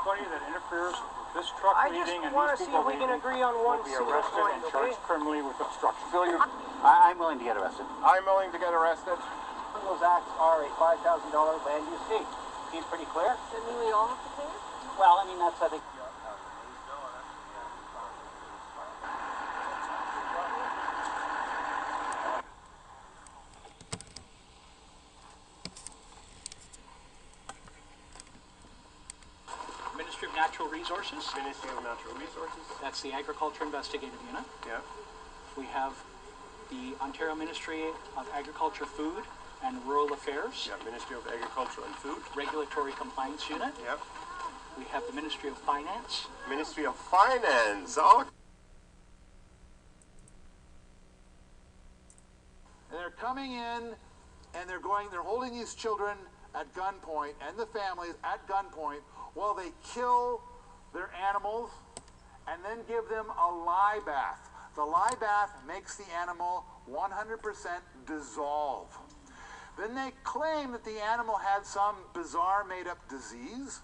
anybody that interferes with this truck meeting and I these just people want to see if we can agree on one will be single arrested point, and okay? charged criminally with obstruction. Bill, I'm willing to get arrested. I'm willing to get arrested. Those acts are a $5,000 land use fee. Seems pretty clear? Does that mean we all have to pay it? Well, I mean, that's, I think... Ministry of Natural Resources. Ministry of Natural Resources. That's the Agriculture Investigative Unit. Yeah. We have the Ontario Ministry of Agriculture, Food and Rural Affairs. Yeah, Ministry of Agriculture and Food. Regulatory Compliance Unit. Yeah. We have the Ministry of Finance. Ministry of Finance. Oh. And they're coming in and they're holding these children at gunpoint and the families at gunpoint while they kill their animals and then give them a lye bath. The lye bath makes the animal 100% dissolve. Then they claim that the animal had some bizarre made-up disease,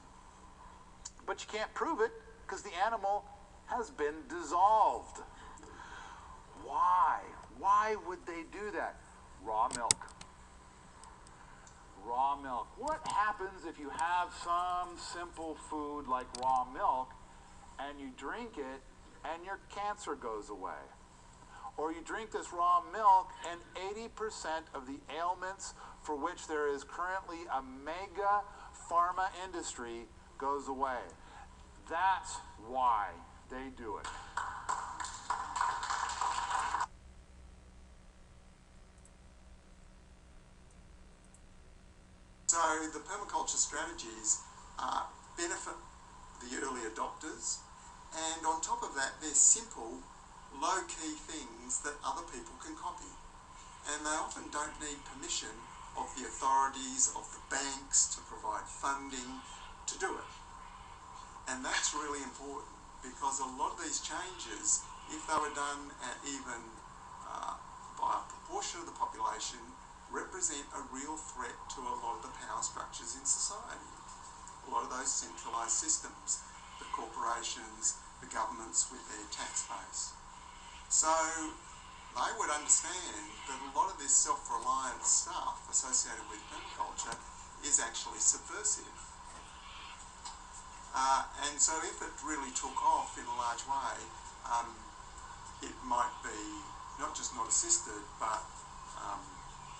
but you can't prove it because the animal has been dissolved. Why? Why would they do that? Raw milk. Raw milk. What happens if you have some simple food like raw milk and you drink it and your cancer goes away? Or you drink this raw milk and 80% of the ailments for which there is currently a mega pharma industry goes away. That's why they do it. So the permaculture strategies benefit the early adopters, and on top of that, they're simple, low-key things that other people can copy. And they often don't need permission of the authorities, of the banks to provide funding to do it. And that's really important because a lot of these changes, if they were done even by a proportion of the population, represent a real threat to a lot of the power structures in society. A lot of those centralised systems, the corporations, the governments with their tax base. So they would understand that a lot of this self-reliant stuff associated with permaculture is actually subversive. And so if it really took off in a large way, it might be not just not assisted, but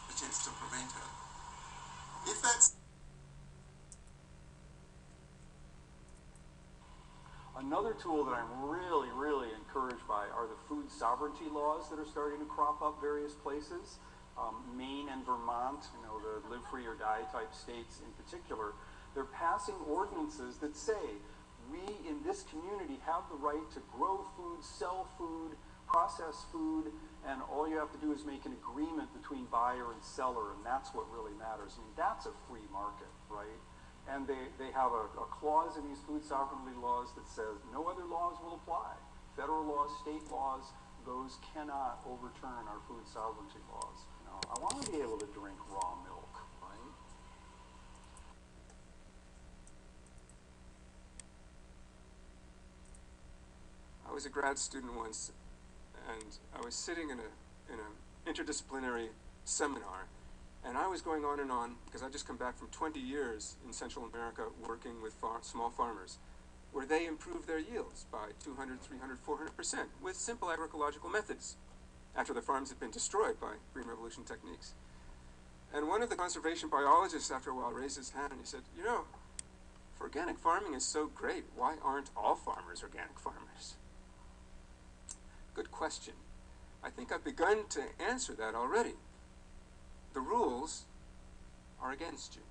attempts to prevent it. If that's... Another tool that I'm really encouraged by are the food sovereignty laws that are starting to crop up various places. Maine and Vermont, the live free or die type states in particular, they're passing ordinances that say we in this community have the right to grow food, sell food, process food, and all you have to do is make an agreement between buyer and seller, and that's what really matters. I mean, that's a free market, right? And they have a clause in these food sovereignty laws that says no other laws will apply. Federal laws, state laws, those cannot overturn our food sovereignty laws. I want to be able to drink raw milk, right? I was a grad student once, and I was sitting in an interdisciplinary seminar, and I was going on and on because I'd just come back from 20 years in Central America working with small farmers, where they improved their yields by 200, 300, 400% with simple agroecological methods after the farms had been destroyed by Green Revolution techniques. And one of the conservation biologists after a while raised his hand and he said, if organic farming is so great, why aren't all farmers organic farmers? Good question. I think I've begun to answer that already. The rules are against you.